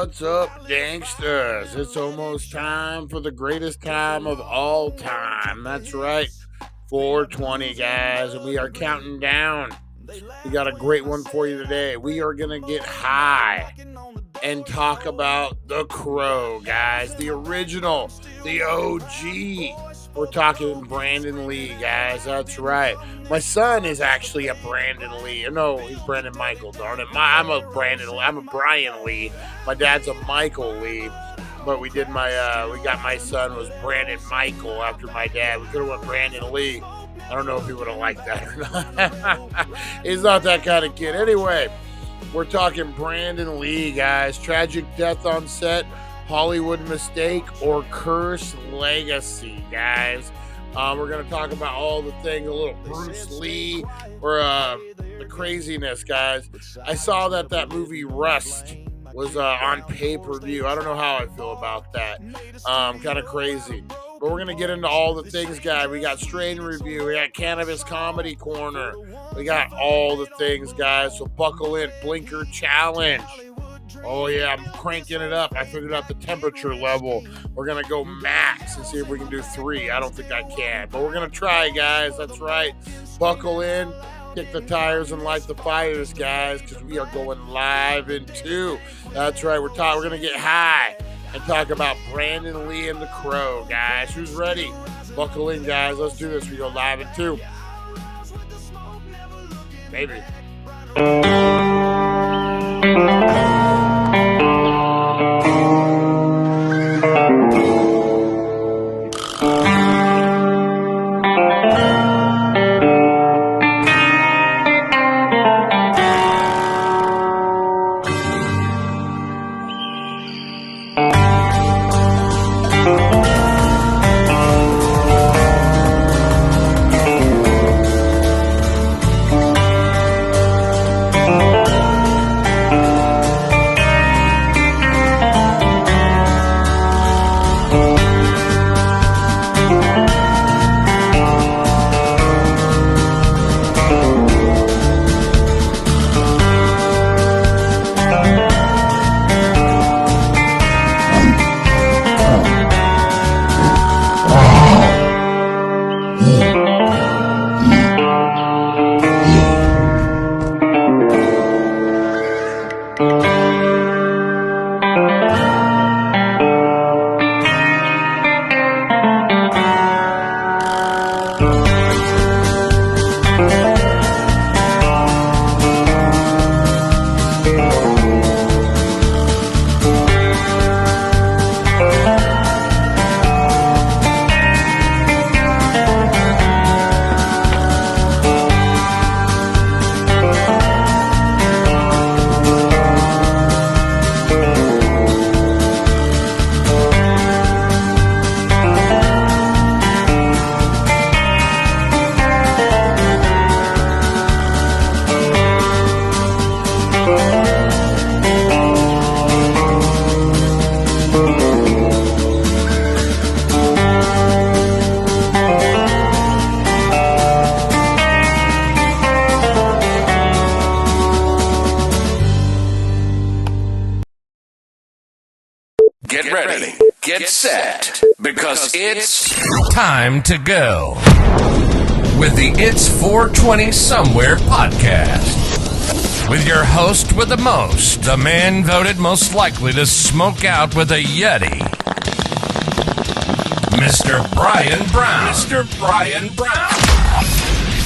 What's up, Danksters? It's almost time for the greatest time of all time. That's right, 420, guys, and we are counting down. We got a great one for you today. We are going to get high and talk about The Crow, guys. The original, the OG. We're talking Brandon Lee, guys. That's right. My son is actually a Brandon Lee. No, he's Brandon Michael, darn it. I'm a Brian Lee. My dad's a Michael Lee. But we got my son was Brandon Michael after my dad. We could have went Brandon Lee. I don't know if he would have liked that or not. He's not that kind of kid. Anyway, we're talking Brandon Lee, guys. Tragic death on set, Hollywood mistake, or cursed legacy, guys. We're going to talk about all the things, a little Bruce Lee, or the craziness, guys. I saw that movie Rust was on pay-per-view. I don't know how I feel about that. Kind of crazy. But we're going to get into all the things, guys. We got Strain Review. We got Cannabis Comedy Corner. We got all the things, guys. So buckle in. Blinker Challenge. Oh, yeah, I'm cranking it up. I figured out the temperature level. We're going to go max and see if we can do 3. I don't think I can. But we're going to try, guys. That's right. Buckle in. Kick the tires and light the fires, guys, because we are going live in 2. That's right. We're going to get high and talk about Brandon Lee and The Crow, guys. Who's ready? Buckle in, guys. Let's do this. We go live in 2. Maybe. Get ready, get set, because it's time to go with the It's 420 Somewhere podcast. With your host with the most, the man voted most likely to smoke out with a Yeti, Mr. Brian Brown. Mr. Brian Brown.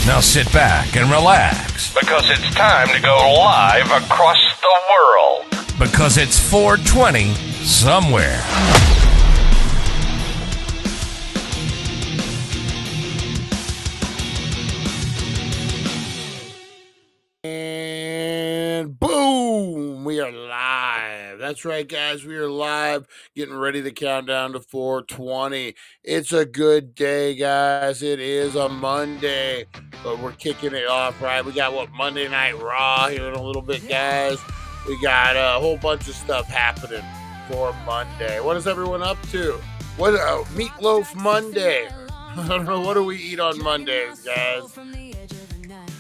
Now sit back and relax, because it's time to go live across the world. Because it's 420 Somewhere. And boom, we are live. That's right, guys. We are live, getting ready to count down to 420. It's a good day, guys. It is a Monday, but we're kicking it off, right? We got Monday Night Raw here in a little bit, guys. We got a whole bunch of stuff happening for Monday. What is everyone up to? What Meatloaf Monday? I don't know. What do we eat on Mondays, guys?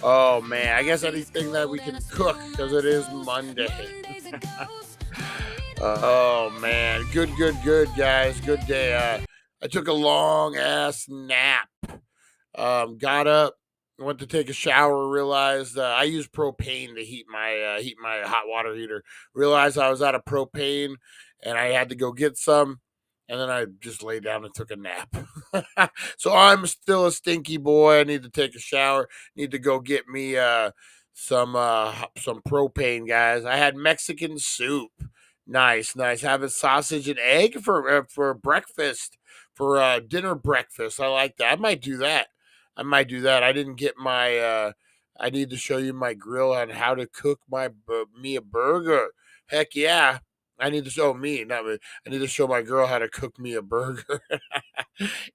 Oh man, I guess anything that we can cook, because it is Monday. Oh man, good, guys. Good day. I took a long ass nap. Got up, went to take a shower. Realized I use propane to heat my hot water heater. Realized I was out of propane, and I had to go get some. And then I just laid down and took a nap. So I'm still a stinky boy. I need to take a shower. Need to go get me some propane, guys. I had Mexican soup. Nice, nice. Having sausage and egg for breakfast, for dinner breakfast. I like that. I might do that. I might do that. I didn't get my. I need to show you my grill on how to cook me a burger. Heck yeah! I need to show me, not me. I need to show my girl how to cook me a burger.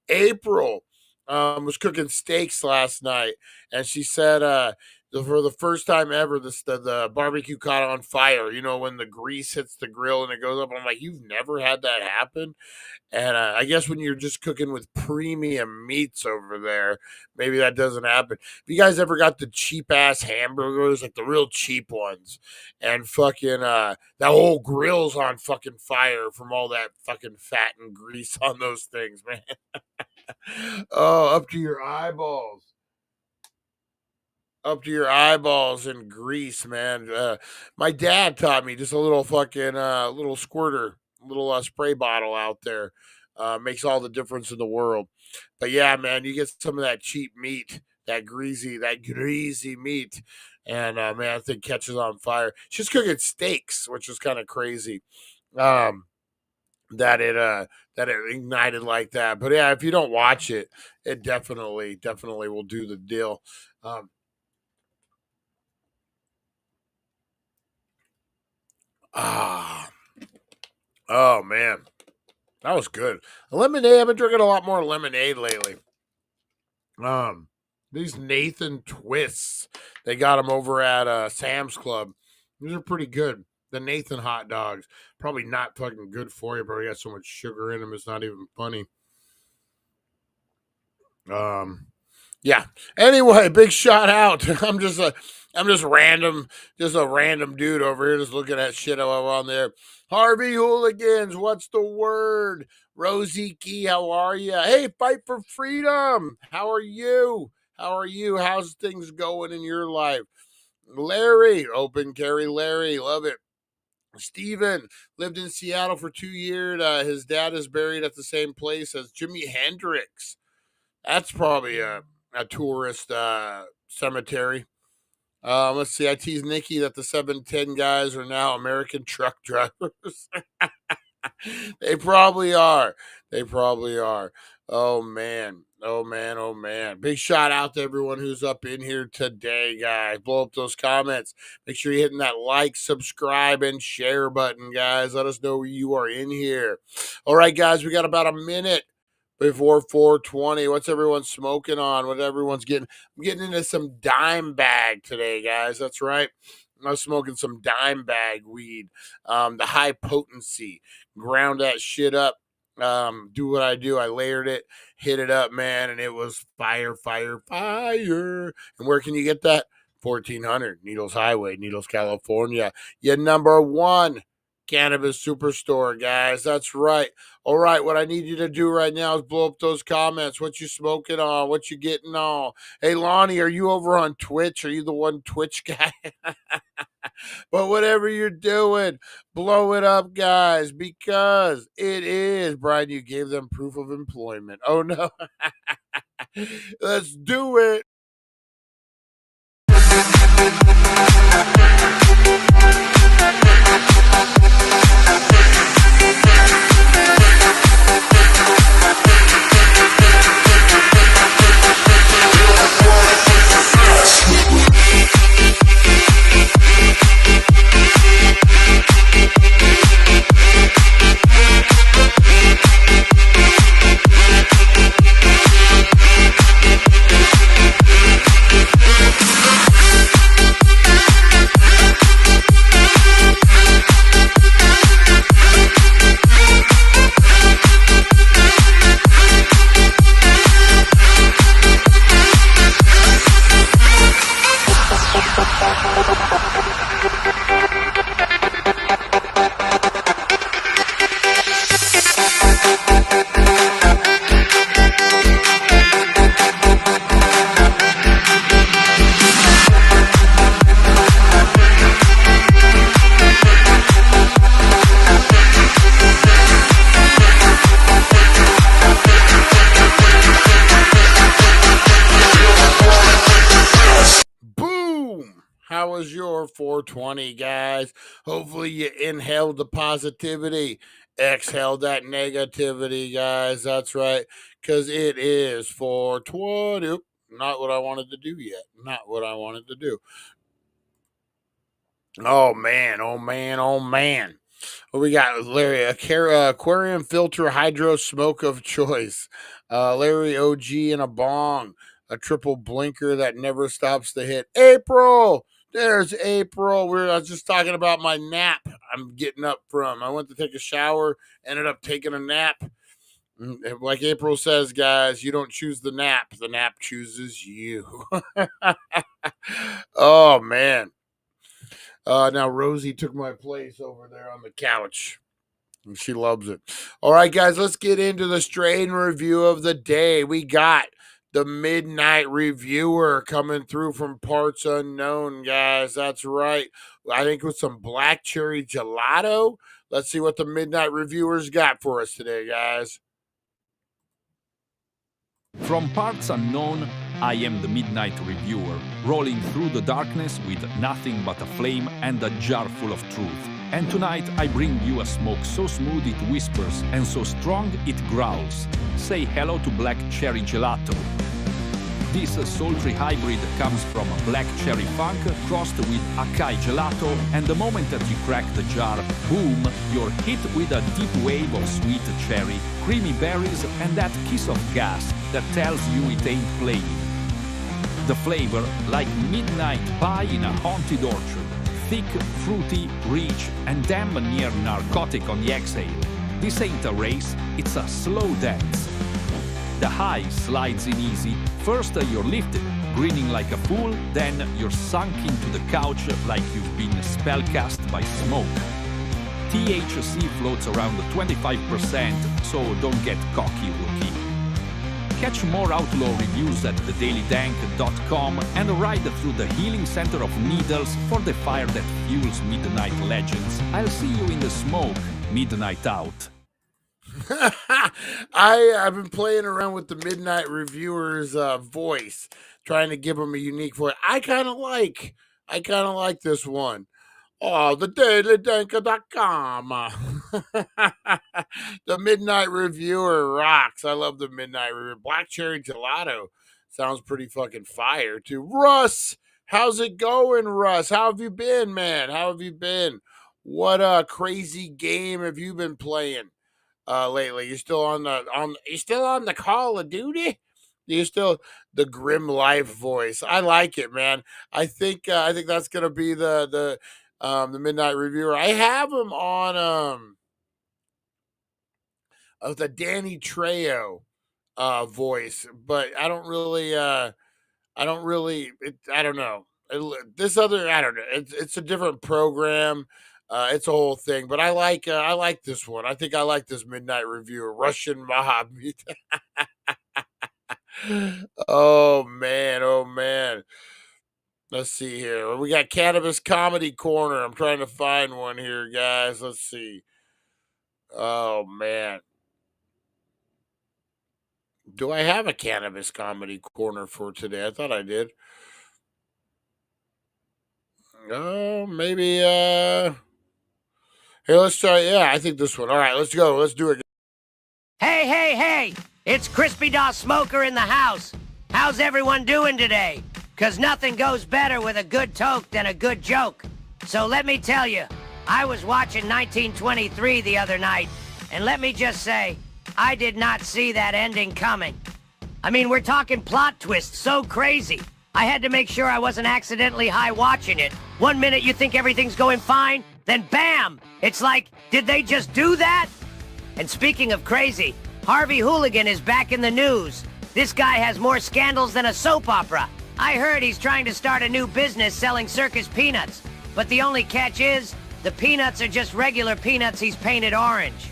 April was cooking steaks last night, and she said for the first time ever, the barbecue caught on fire. You know, when the grease hits the grill and it goes up. I'm like, you've never had that happen? And I guess when you're just cooking with premium meats over there, maybe that doesn't happen. If you guys ever got the cheap ass hamburgers, like the real cheap ones, and fucking that whole grill's on fucking fire from all that fucking fat and grease on those things, man. Oh, up to your eyeballs. Up to your eyeballs in grease, man. My dad taught me just a little fucking little squirter, little spray bottle out there. Makes all the difference in the world. But yeah, man, you get some of that cheap meat, that greasy meat, and man, that thing catches on fire. She's cooking steaks, which is kind of crazy. Um, that it ignited like that. But yeah, if you don't watch it, it definitely will do the deal. Um, ah, oh man, that was good. Lemonade. I've been drinking a lot more lemonade lately. Um, these Nathan twists, they got them over at Sam's Club. These are pretty good. The Nathan hot dogs, probably not fucking good for you, but they got so much sugar in them, it's not even funny. Um, Yeah. Anyway, big shout out. I'm just random, just a random dude over here just looking at shit on there. Harvey Hooligans, what's the word? Rosie Key, how are you? Hey, Fight for Freedom. How are you? How are you? How's things going in your life? Larry, open carry Larry, love it. Steven lived in Seattle for 2 years. His dad is buried at the same place as Jimi Hendrix. That's probably a tourist cemetery. Let's see. I teased Nikki that the 710 guys are now American truck drivers. They probably are. They probably are. Oh man. Oh man. Oh man. Big shout out to everyone who's up in here today, guys. Blow up those comments. Make sure you're hitting that like, subscribe, and share button, guys. Let us know you are in here. All right, guys. We got about a minute before 420. What's everyone smoking on? What everyone's getting? I'm getting into some dime bag today, guys. That's right. I was smoking some dime bag weed. The high potency. Ground that shit up. Do what I do. I layered it, hit it up, man, and it was fire, fire, fire. And where can you get that? 1400 Needles Highway, Needles, California. Your number one cannabis superstore, guys. That's right. All right, what I need you to do right now is blow up those comments. What you smoking on? What you getting on? Hey, Lonnie, are you over on Twitch? Are you the one Twitch guy? But whatever you're doing, blow it up, guys, because it is. Brian, you gave them proof of employment. Oh, no. Let's do it. 420, guys. Hopefully you inhaled the positivity, exhaled that negativity, guys. That's right, because it is 420. Oop, not what I wanted to do yet. Not what I wanted to do. Oh, man. Oh, man. Oh, man. What we got, Larry? Aquarium filter hydro smoke of choice. Larry OG in a bong. A triple blinker that never stops to hit. April! There's April. I was just talking about my nap I'm getting up from. I went to take a shower, ended up taking a nap. Like April says, guys, you don't choose the nap chooses you. Oh, man. Now Rosie took my place over there on the couch. And she loves it. All right, guys, let's get into the strain review of the day. We got the Midnight Reviewer coming through from Parts Unknown, guys. That's right. I think with some black cherry gelato. Let's see what the Midnight Reviewer's got for us today, guys. From Parts Unknown, I am the Midnight Reviewer, rolling through the darkness with nothing but a flame and a jar full of truth. And tonight I bring you a smoke so smooth it whispers and so strong it growls. Say hello to black cherry gelato. This sultry hybrid comes from a black cherry funk crossed with acai gelato, and the moment that you crack the jar, boom, you're hit with a deep wave of sweet cherry, creamy berries, and that kiss of gas that tells you it ain't playing. The flavor, like midnight pie in a haunted orchard. Thick, fruity, rich, and damn near narcotic on the exhale. This ain't a race, it's a slow dance. The high slides in easy. First you're lifted, grinning like a fool, then you're sunk into the couch like you've been spellcast by smoke. THC floats around 25%, so don't get cocky, rookie. Catch more outlaw reviews at thedailydank.com and ride through the healing center of needles for the fire that fuels midnight legends. I'll see you in the smoke, midnight out. I've been playing around with the Midnight Reviewer's voice, trying to give him a unique voice. I kind of like this one. Oh, the dailydank.com. The Midnight Reviewer rocks. I love the Midnight Reviewer. Black cherry gelato sounds pretty fucking fire too. Russ, how's it going, Russ? How have you been, man? How have you been? What a crazy game have you been playing lately? You still on the Call of Duty? You still the grim life voice. I like it, man. I think that's gonna be the Midnight Reviewer. I have him on of the Danny Trejo voice, but I don't know. This other, I don't know. It's a different program. It's a whole thing, but I like this one. I think I like this Midnight Reviewer, Russian Mob. Oh man, oh man. Let's see here. We got Cannabis Comedy Corner. I'm trying to find one here, guys. Let's see. Oh man. Do I have a Cannabis Comedy Corner for today? I thought I did. Oh, maybe here, let's try. Yeah, I think this one. All right, let's go. Let's do it. Hey, hey, hey! It's Crispy Daw Smoker in the house. How's everyone doing today? 'Cause nothing goes better with a good toke than a good joke. So let me tell you, I was watching 1923 the other night, and let me just say, I did not see that ending coming. I mean, we're talking plot twists so crazy. I had to make sure I wasn't accidentally high watching it. 1 minute you think everything's going fine, then bam! It's like, did they just do that? And speaking of crazy, Harvey Hooligan is back in the news. This guy has more scandals than a soap opera. I heard he's trying to start a new business selling circus peanuts. But the only catch is, the peanuts are just regular peanuts he's painted orange.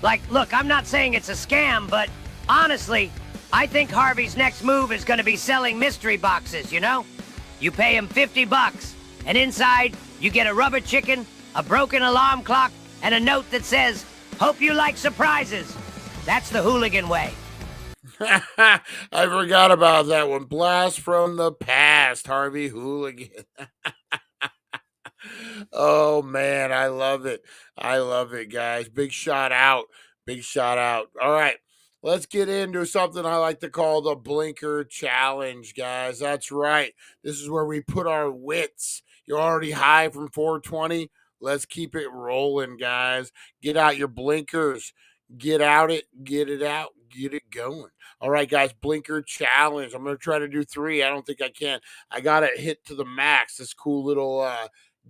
Like, look, I'm not saying it's a scam, but honestly, I think Harvey's next move is gonna be selling mystery boxes, you know? You pay him $50, and inside, you get a rubber chicken, a broken alarm clock, and a note that says, "Hope you like surprises." That's the Hooligan way. I forgot about that one. Blast from the past, Harvey Hooligan. Oh man, I love it. I love it, guys. Big shout out. Big shout out. All right. Let's get into something I like to call the blinker challenge, guys. That's right. This is where we put our wits. You're already high from 420. Let's keep it rolling, guys. Get out your blinkers. Get out it. Get it out. Get it going. All right, guys. Blinker challenge. I'm going to try to do 3. I don't think I can. I got it hit to the max. This cool little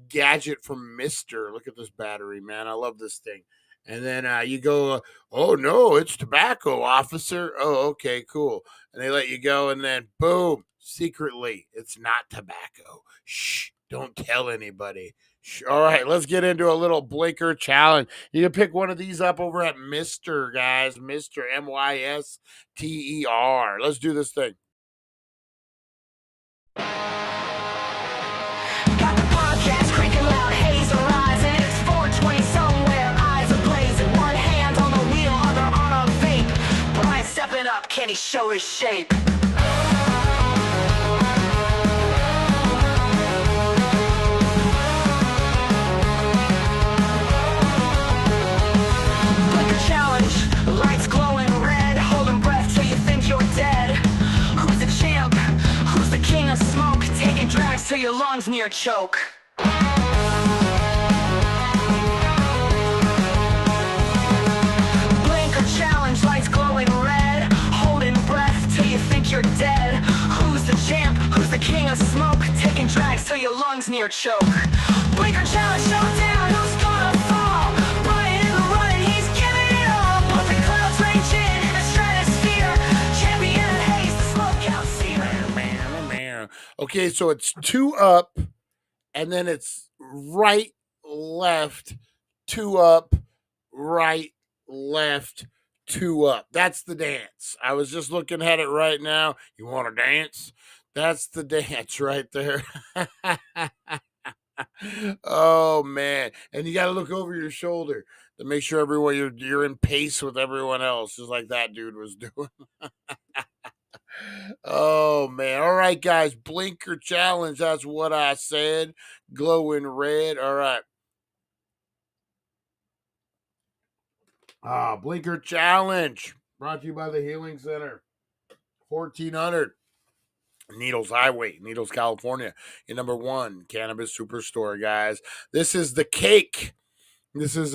gadget from Mister. Look at this battery, man. I love this thing. And then you go, oh no, it's tobacco, officer. Oh, okay, cool. And they let you go, and then boom, secretly, it's not tobacco. Shh, don't tell anybody. Shh. All right, let's get into a little blinker challenge. You can pick one of these up over at Mister, guys. Mister, Mister. Let's do this thing. Got the podcast cranking loud, haze arising. It's 420 somewhere, eyes are blazing. One hand on the wheel, other on a vape. Brian stepping up, can he show his shape? Like a challenge, lights glowing red, holding breath till you think you're dead. Who's the champ? Who's the king of smoke? Taking drags till your lungs near choke. Blinker challenge, lights glowing red, holding breath till you think you're dead. Who's the champ? Who's the king of smoke? Taking drags till your lungs near choke. Blinker challenge showdown, who's gonna fall? Brian in the running, he's giving it all. Puffin' clouds range in the stratosphere. Champion of haze, the smoke out seer. Okay, so it's 2 up, and then it's right, left, 2 up, right, left, 2 up. That's the dance. I was just looking at it right now. You want to dance? That's the dance right there. Oh man. And you got to look over your shoulder to make sure everyone you're in pace with everyone else, just like that dude was doing. Oh man. All right, guys. Blinker challenge. That's what I said. Glowing red. All right. Blinker challenge. Brought to you by the Healing Center. 1400 Needles Highway, Needles, California. Your number 1 cannabis superstore, guys. This is the cake. This is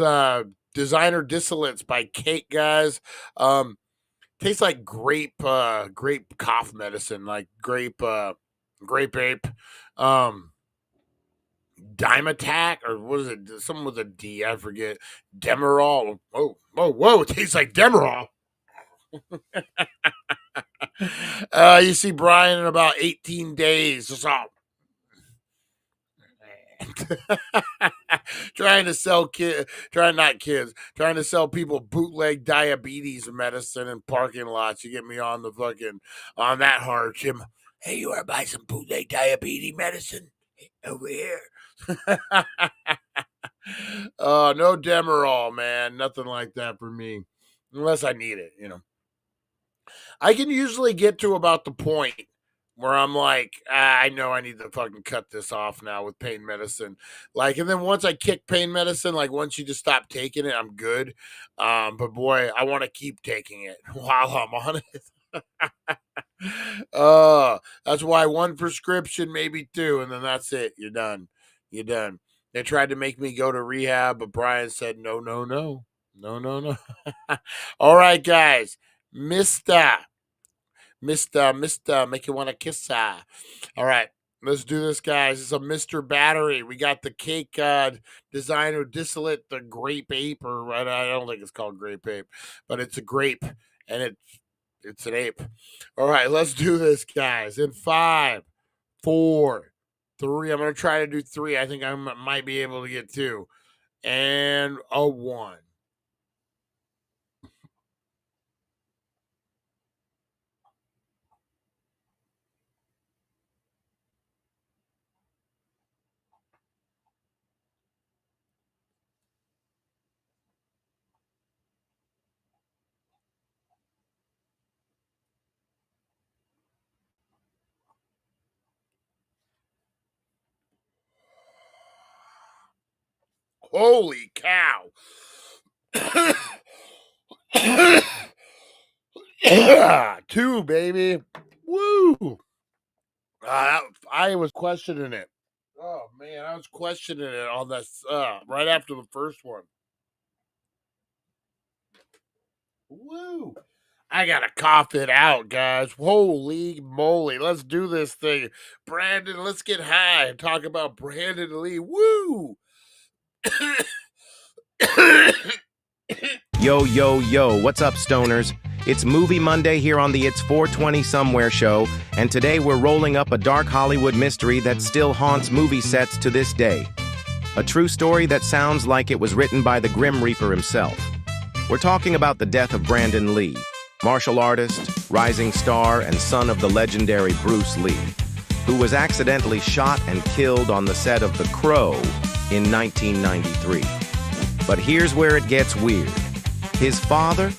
designer distillates by Cake, guys. Tastes like grape cough medicine, like grape ape. Dime Attack, or what is it? Something with a D, I forget. Demerol. Whoa, it tastes like Demerol. You see Brian in about 18 days. That's all. Trying to sell trying to sell people bootleg diabetes medicine in parking lots. You get me on the fucking on that hard, Jim. Hey, you want to buy some bootleg diabetes medicine over here? No Demerol, man. Nothing like that for me, unless I need it. I can usually get to about the point where I'm like, I know I need to fucking cut this off now with pain medicine. Like, and then once I kick pain medicine, like once you just stop taking it, I'm good. But boy, I want to keep taking it while I'm on it. That's why 1 prescription, maybe 2, and then that's it. You're done. You're done. They tried to make me go to rehab, but Brian said, no, no, no. No, no, no. All right, guys. Mister, make you want to kiss. All right, let's do this, guys. It's a Mister Battery. We got the cake designer distillate, the grape ape, or I don't think it's called grape ape, but it's a grape, and it's an ape. All right, let's do this, guys. In 5, 4, 3. I'm gonna try to do 3. I think I might be able to get 2, and a 1. Holy cow. 2, baby. Woo. I was questioning it. Oh, man, I was questioning it on this right after the first one. Woo. I gotta cough it out, guys. Holy moly. Let's do this thing. Brandon, let's get high and talk about Brandon Lee. Woo. Yo, yo, yo, what's up, stoners? It's Movie Monday here on the It's 420 Somewhere show, and today we're rolling up a dark Hollywood mystery that still haunts movie sets to this day. A true story that sounds like it was written by the Grim Reaper himself. We're talking about the death of Brandon Lee, martial artist, rising star, and son of the legendary Bruce Lee, who was accidentally shot and killed on the set of The Crow in 1993. But here's where it gets weird. His father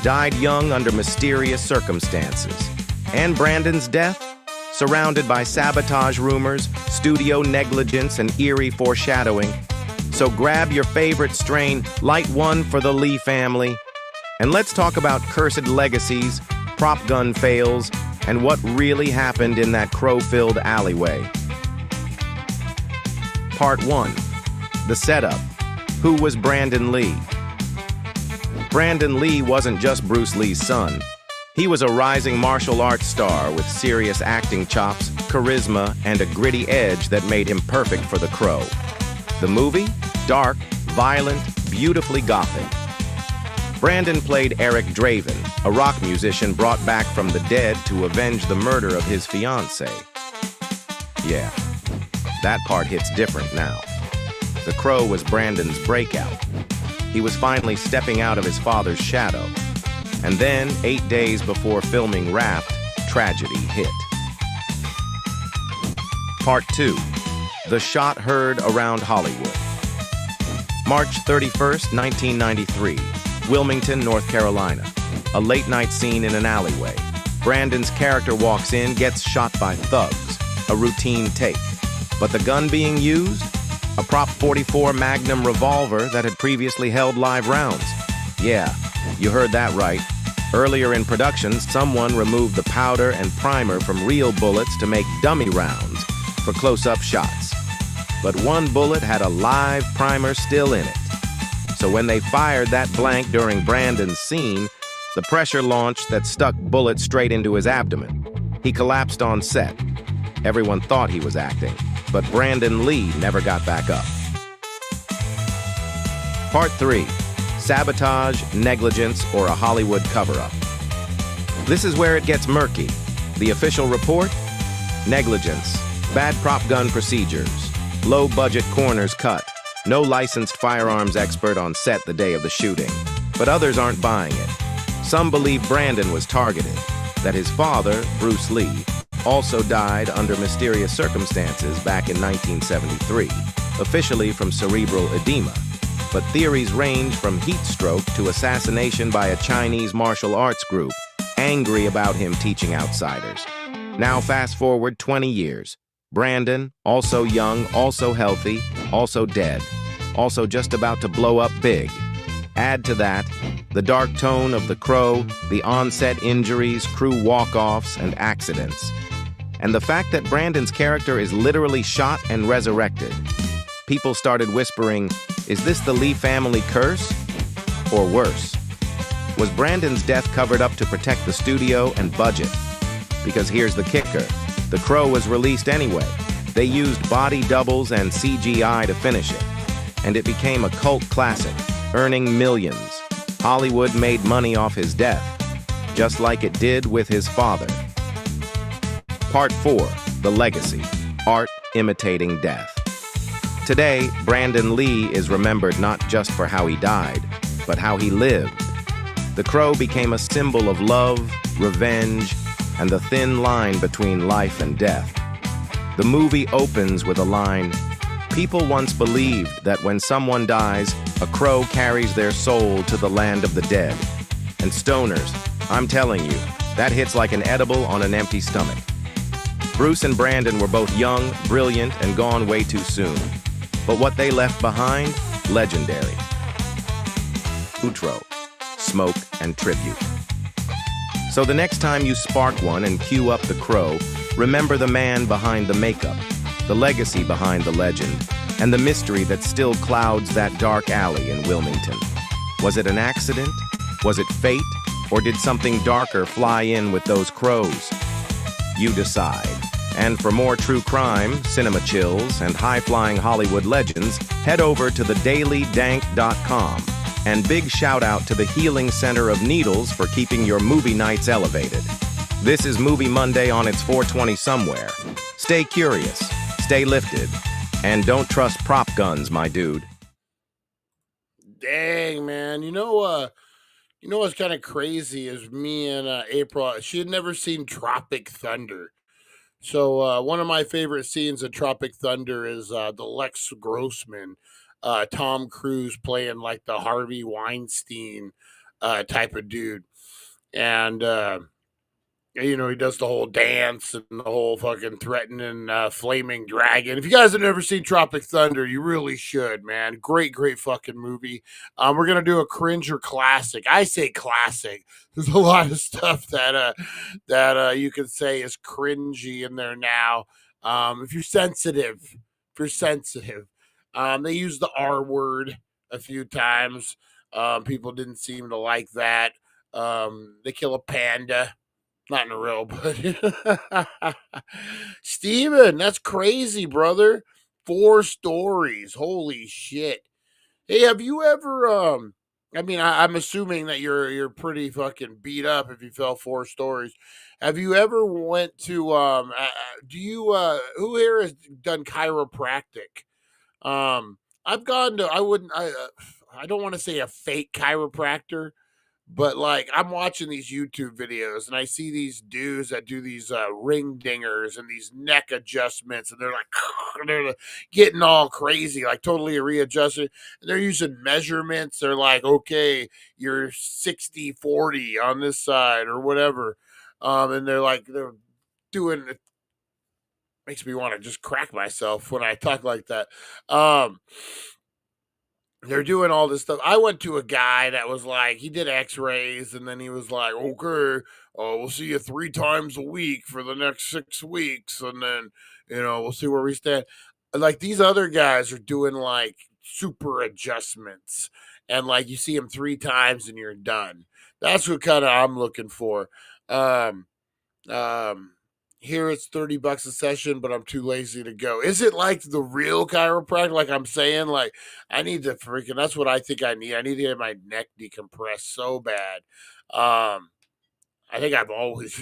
died young under mysterious circumstances, and Brandon's death, surrounded by sabotage rumors, studio negligence, and eerie foreshadowing. So grab your favorite strain, light one for the Lee family, and let's talk about cursed legacies, prop gun fails, and what really happened in that crow-filled alleyway. Part 1. The setup. Who was Brandon Lee? Brandon Lee wasn't just Bruce Lee's son. He was a rising martial arts star with serious acting chops, charisma, and a gritty edge that made him perfect for The Crow. The movie? Dark, violent, beautifully gothic. Brandon played Eric Draven, a rock musician brought back from the dead to avenge the murder of his fiancée. Yeah, that part hits different now. The Crow was Brandon's breakout. He was finally stepping out of his father's shadow. And then, 8 days before filming Wrapped, tragedy hit. Part 2. The shot heard around Hollywood. March 31st, 1993, Wilmington, North Carolina. A late-night scene in an alleyway. Brandon's character walks in, gets shot by thugs. A routine take. But the gun being used? A Prop 44 Magnum revolver that had previously held live rounds. Yeah, you heard that right. Earlier in production, someone removed the powder and primer from real bullets to make dummy rounds for close-up shots. But one bullet had a live primer still in it. So when they fired that blank during Brandon's scene, the pressure launched that stuck bullets straight into his abdomen. He collapsed on set. Everyone thought he was acting, but Brandon Lee never got back up. Part 3. Sabotage, negligence, or a Hollywood cover-up. This is where it gets murky. The official report? Negligence, bad prop gun procedures, low-budget corners cut, no licensed firearms expert on set the day of the shooting. But others aren't buying it. Some believe Brandon was targeted, that his father, Bruce Lee, also died under mysterious circumstances back in 1973, officially from cerebral edema. But theories range from heat stroke to assassination by a Chinese martial arts group, angry about him teaching outsiders. Now fast forward 20 years. Brandon, also young, also healthy, also dead, also just about to blow up big. Add to that the dark tone of The Crow, the on-set injuries, crew walk-offs, and accidents. And the fact that Brandon's character is literally shot and resurrected. People started whispering, is this the Lee family curse? Or worse, was Brandon's death covered up to protect the studio and budget? Because here's the kicker. The Crow was released anyway. They used body doubles and CGI to finish it. And it became a cult classic, earning millions. Hollywood made money off his death, just like it did with his father. Part 4. The Legacy. Art imitating death. Today, Brandon Lee is remembered not just for how he died, but how he lived. The Crow became a symbol of love, revenge, and the thin line between life and death. The movie opens with a line, "People once believed that when someone dies, a crow carries their soul to the land of the dead." And stoners, I'm telling you, that hits like an edible on an empty stomach. Bruce and Brandon were both young, brilliant, and gone way too soon. But what they left behind legendary. Outro, smoke and tribute. So the next time you spark one and cue up the crow, remember the man behind the makeup, the legacy behind the legend, and the mystery that still clouds that dark alley in Wilmington. Was it an accident? Was it fate? Or did something darker fly in with those crows? You decide. And for more true crime, cinema chills, and high-flying Hollywood legends, head over to thedailydank.com. And big shout-out to the Healing Center of Needles for keeping your movie nights elevated. This is Movie Monday on its 420 somewhere. Stay curious, stay lifted, and don't trust prop guns, my dude. Dang, man. You know what's kind of crazy is me and April. She had never seen Tropic Thunder. So one of my favorite scenes of Tropic Thunder is the Lex Grossman, Tom Cruise playing like the Harvey Weinstein type of dude. And he does the whole dance and the whole fucking threatening flaming dragon. If you guys have never seen Tropic Thunder, you really should, man. Great, great fucking movie. We're gonna do a cringe or classic. I say classic. There's a lot of stuff that you can say is cringy in there now. If you're sensitive, they use the R word a few times. People didn't seem to like that. They kill a panda. Not in a row, but Steven, that's crazy, brother. 4 stories. Holy shit. Hey, have you ever I'm assuming that you're pretty fucking beat up if you fell 4 stories. Have you ever went to do you who here has done chiropractic? I've gone to I don't want to say a fake chiropractor, but like I'm watching these YouTube videos and I see these dudes that do these ring dingers and these neck adjustments, and they're like they're getting all crazy, like totally readjusted. And they're using measurements. They're like, okay, you're 60-40 on this side or whatever. And they're doing it makes me want to just crack myself when I talk like that. They're doing all this stuff. I went to a guy that was like, he did x-rays and then he was like, okay, we'll see you 3 times a week for the next 6 weeks. And then, we'll see where we stand. Like these other guys are doing like super adjustments and like you see them 3 times and you're done. That's what kind of I'm looking for. Um, um, Here it's $30 a session, but I'm too lazy to go. Is it like the real chiropractor? Like I'm saying, like I need to freaking. That's what I think I need. I need to get my neck decompressed so bad. Um, I think I've always.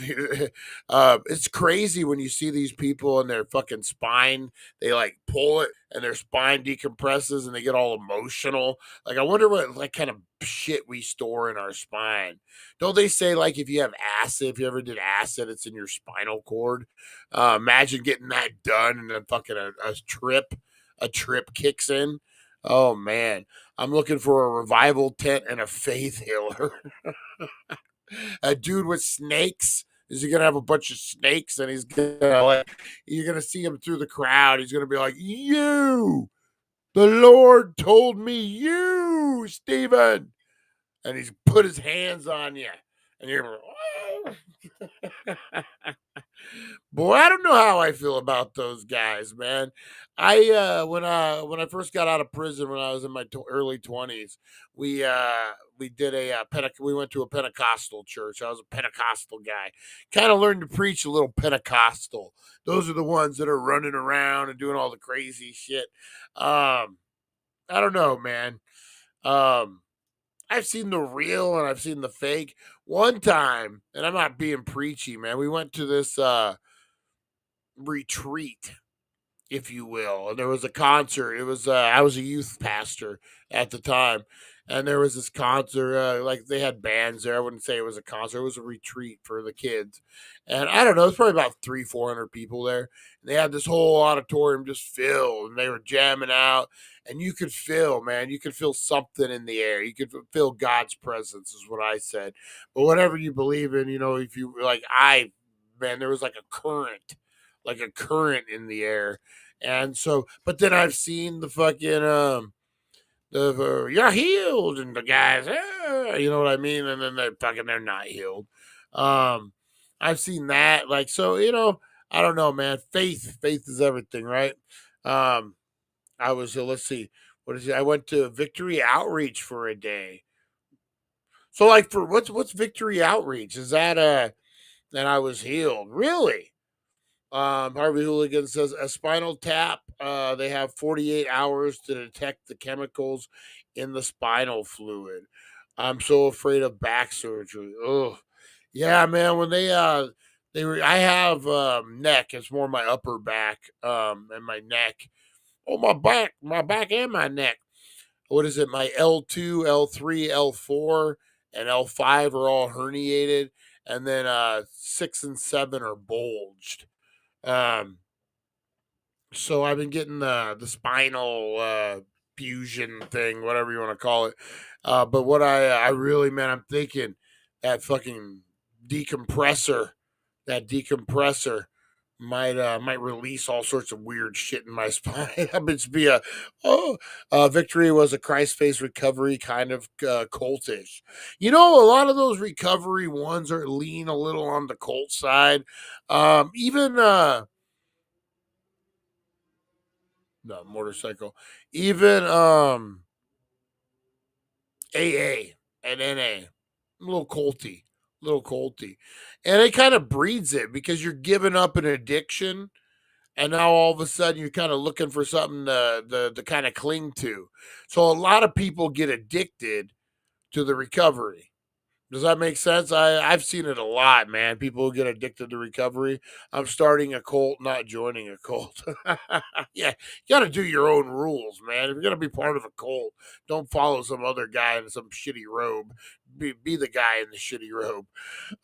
It's crazy when you see these people and their fucking spine. They like pull it and their spine decompresses and they get all emotional. Like I wonder what like kind of shit we store in our spine. Don't they say like if you have acid, if you ever did acid, it's in your spinal cord. Imagine getting that done and then fucking a trip kicks in. Oh man, I'm looking for a revival tent and a faith healer. A dude with snakes. Is he gonna have a bunch of snakes and he's gonna like you're gonna see him through the crowd? He's gonna be like, "You, the Lord told me you, Stephen," and he's put his hands on you, and you're boy, I don't know how I feel about those guys, man. When I first got out of prison when I was in my early 20s, we did we went to a Pentecostal church. I was a Pentecostal guy. Kind of learned to preach a little Pentecostal. Those are the ones that are running around and doing all the crazy shit. I don't know, man. Um I've seen the real and I've seen the fake. One time, and I'm not being preachy, man. We went to this retreat, if you will. And there was a concert. It was I was a youth pastor at the time, and there was this concert. Like they had bands there. I wouldn't say it was a concert. It was a retreat for the kids, and I don't know. It's probably about 300-400 people there. And they had this whole auditorium just filled, and they were jamming out. And you could feel, man, you could feel something in the air. You could feel God's presence, is what I said. But whatever you believe in, if you like, man, there was like a current in the air. And so, but then I've seen the fucking you're healed, and the guys, you know what I mean, and then they're not healed. Um, I've seen that, like, so I don't know, man. Faith is everything, right? Um, I was let's see, what is it? I went to Victory Outreach for a day. So, like, for what's Victory Outreach? Is that and I was healed? Really? Harvey Hooligan says a spinal tap. They have 48 hours to detect the chemicals in the spinal fluid. I'm so afraid of back surgery. Oh, yeah, man. When I have neck. It's more my upper back and my neck. Oh, my back and my neck. What is it? My L2, L3, L4, and L5 are all herniated, and then 6 and 7 are bulged. Um, so I've been getting the spinal fusion thing, whatever you want to call it. But what I really, man, I'm thinking that fucking decompressor, that decompressor might release all sorts of weird shit in my spine. I mean, to be Victory was a Christ face recovery kind of cultish. A lot of those recovery ones are lean a little on the cult side. Even no motorcycle. Even AA and NA. A little colty. Little colty. And it kind of breeds it because you're giving up an addiction and now all of a sudden you're kind of looking for something to kind of cling to. So a lot of people get addicted to the recovery. Does that make sense? I've seen it a lot, man. People who get addicted to recovery. I'm starting a cult, not joining a cult. Yeah, you got to do your own rules, man. If you're gonna be part of a cult, don't follow some other guy in some shitty robe. Be the guy in the shitty robe.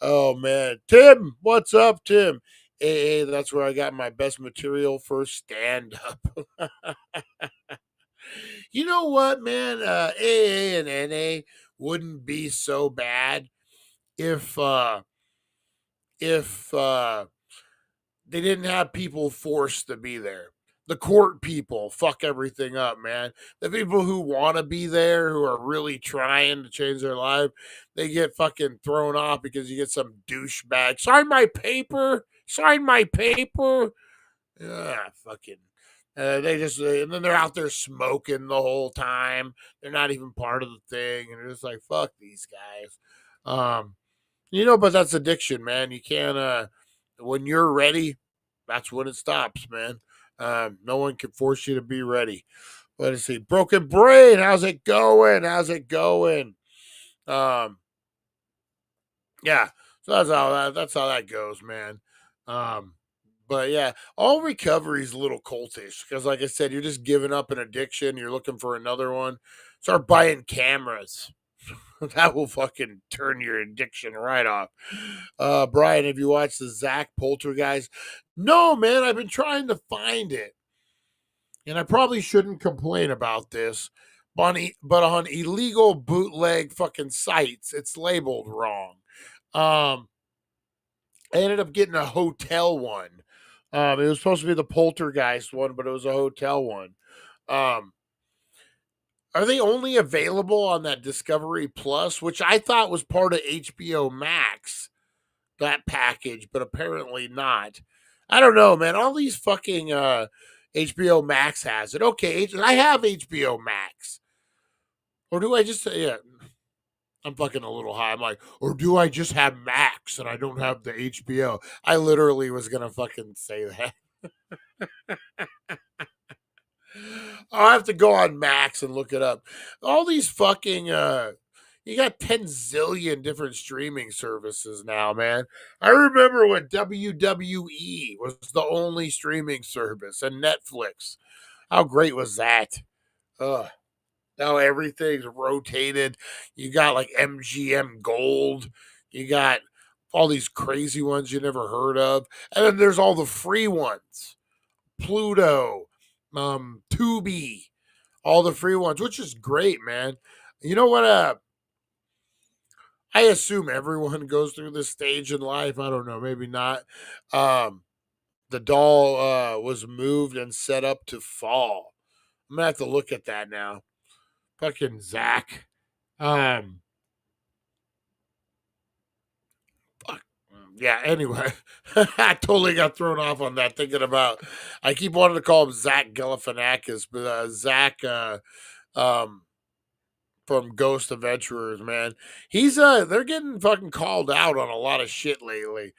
Oh man, Tim, what's up, Tim? Hey, that's where I got my best material for stand up. You know what, man? AA and NA wouldn't be so bad if if they didn't have people forced to be there. The court people fuck everything up, man. The people who want to be there, who are really trying to change their life, they get fucking thrown off because you get some douchebag. Sign my paper. Sign my paper. Yeah, fucking. They just and then they're out there smoking the whole time. They're not even part of the thing, and they're just like, fuck these guys. Um, but that's addiction, man. You can't when you're ready, that's when it stops, man. No one can force you to be ready. Let's see. Broken Brain, how's it going? How's it going? Um, yeah. So that's how that goes, man. Um, but yeah, all recovery is a little cultish because, like I said, you're just giving up an addiction. You're looking for another one. Start buying cameras. That will fucking turn your addiction right off. Brian, have you watched the Zach Poltergeist? No, man, I've been trying to find it. And I probably shouldn't complain about this, but on illegal bootleg fucking sites, it's labeled wrong. Um, I ended up getting a hotel one. It was supposed to be the Poltergeist one, but it was a hotel one. Um, are they only available on that Discovery Plus, which I thought was part of HBO Max, that package, but apparently not. I don't know, man. All these fucking HBO Max has it. Okay, I have HBO Max. Or do I just yeah, I'm fucking a little high. I'm like, or do I just have Max and I don't have the HBO? I literally was gonna fucking say that. I'll have to go on Max and look it up. All these fucking you got 10 zillion different streaming services now, man. I remember when WWE was the only streaming service and Netflix. How great was that? Ugh. Now everything's rotated. You got like MGM Gold. You got all these crazy ones you never heard of. And then there's all the free ones. Pluto, Tubi, all the free ones, which is great, man. You know what? I assume everyone goes through this stage in life. I don't know, maybe not. Um, the doll was moved and set up to fall. I'm gonna have to look at that now. Fucking Zach. Um, fuck. Yeah, anyway, I totally got thrown off on that thinking about, I keep wanting to call him Zach Galifianakis, but Zach, um, from Ghost Adventurers, man. They're getting fucking called out on a lot of shit lately.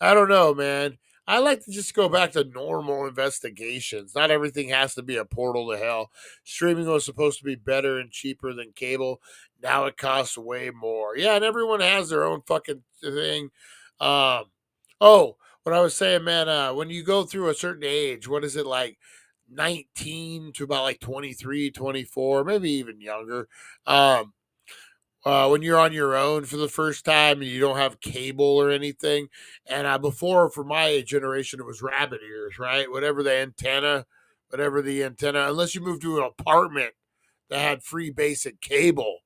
I don't know, man. I like to just go back to normal investigations. Not everything has to be a portal to hell. Streaming was supposed to be better and cheaper than cable. Now it costs way more. Yeah, and everyone has their own fucking thing. Um, oh, what I was saying, man, when you go through a certain age, what is it like 19 to about like 23, 24, maybe even younger? Um, when you're on your own for the first time and you don't have cable or anything. And before, for my generation, it was rabbit ears, right? Whatever the antenna, unless you moved to an apartment that had free basic cable.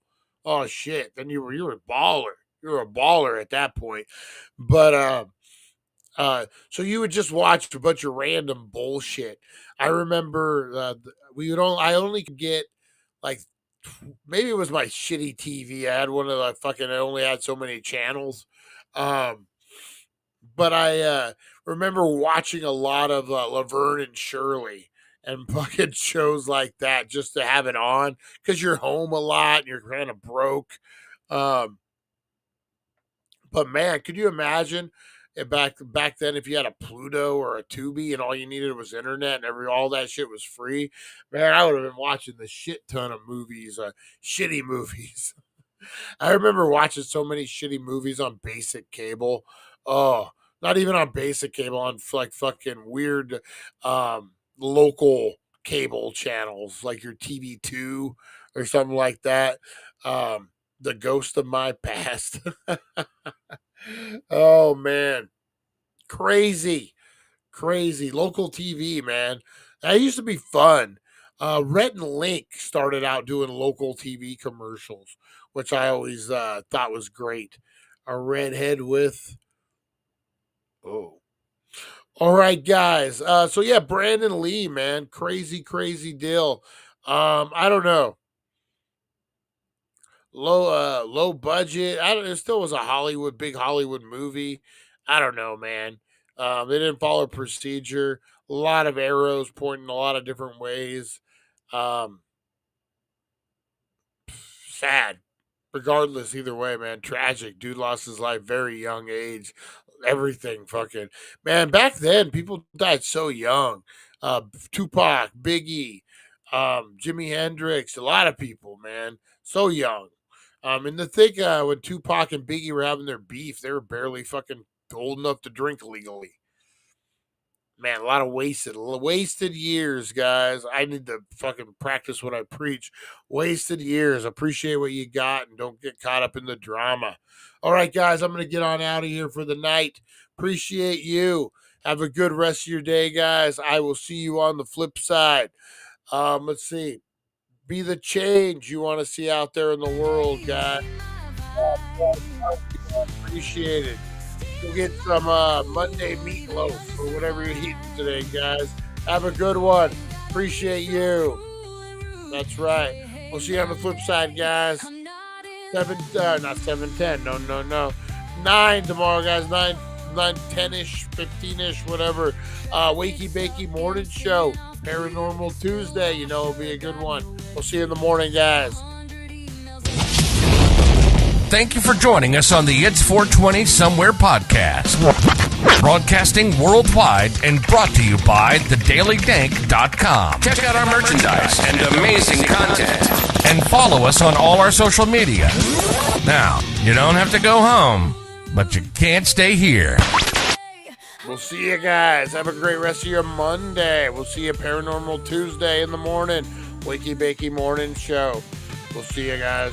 Oh shit! Then you were a baller. You were a baller at that point. But so you would just watch a bunch of random bullshit. I remember I only could get like maybe it was my shitty TV. I had one of the fucking I only had so many channels. Um but I remember watching a lot of Laverne and Shirley and fucking shows like that just to have it on because you're home a lot and you're kind of broke. Um but man, could you imagine back then if you had a Pluto or a Tubi and all you needed was internet and all that shit was free? Man, I would have been watching the shit ton of movies, shitty movies. I remember watching so many shitty movies on basic cable. Oh, not even on basic cable, on like fucking weird local cable channels like your TV2 or something like that. The Ghost of My Past. Oh man, crazy, crazy local TV, man. That used to be fun. Rhett and Link started out doing local TV commercials, which I always thought was great. A redhead with oh. All right, guys. So yeah, Brandon Lee, man, crazy, crazy deal. I don't know. Low budget. I don't It still was a big Hollywood movie. I don't know, man. They didn't follow procedure. A lot of arrows pointing a lot of different ways. Um, Sad. Regardless, either way, man, tragic. Dude lost his life very young age. Everything fucking man. Back then, people died so young. Tupac, Biggie, Jimi Hendrix, a lot of people, man, so young. And to think when Tupac and Biggie were having their beef, they were barely fucking old enough to drink legally. Man, a lot of wasted years, guys. I need to fucking practice what I preach. Wasted years. Appreciate what you got and don't get caught up in the drama. All right, guys, I'm going to get on out of here for the night. Appreciate you. Have a good rest of your day, guys. I will see you on the flip side. Let's see. Be the change you want to see out there in the world, guys. Appreciate it. Go get some Monday meatloaf or whatever you're eating today, guys. Have a good one. Appreciate you. That's right. We'll see you on the flip side, guys. Not 7:10. No. 9 tomorrow, guys. 9:10ish, 15ish, whatever. Wakey Bakey morning show. Paranormal Tuesday. You know, it'll be a good one. We'll see you in the morning, guys. Thank you for joining us on the It's 420 Somewhere podcast. Broadcasting worldwide and brought to you by thedailydank.com. Check out our merchandise and amazing content. And follow us on all our social media. Now, you don't have to go home, but you can't stay here. We'll see you guys. Have a great rest of your Monday. We'll see you Paranormal Tuesday in the morning. Wakey Bakey morning show. We'll see you guys.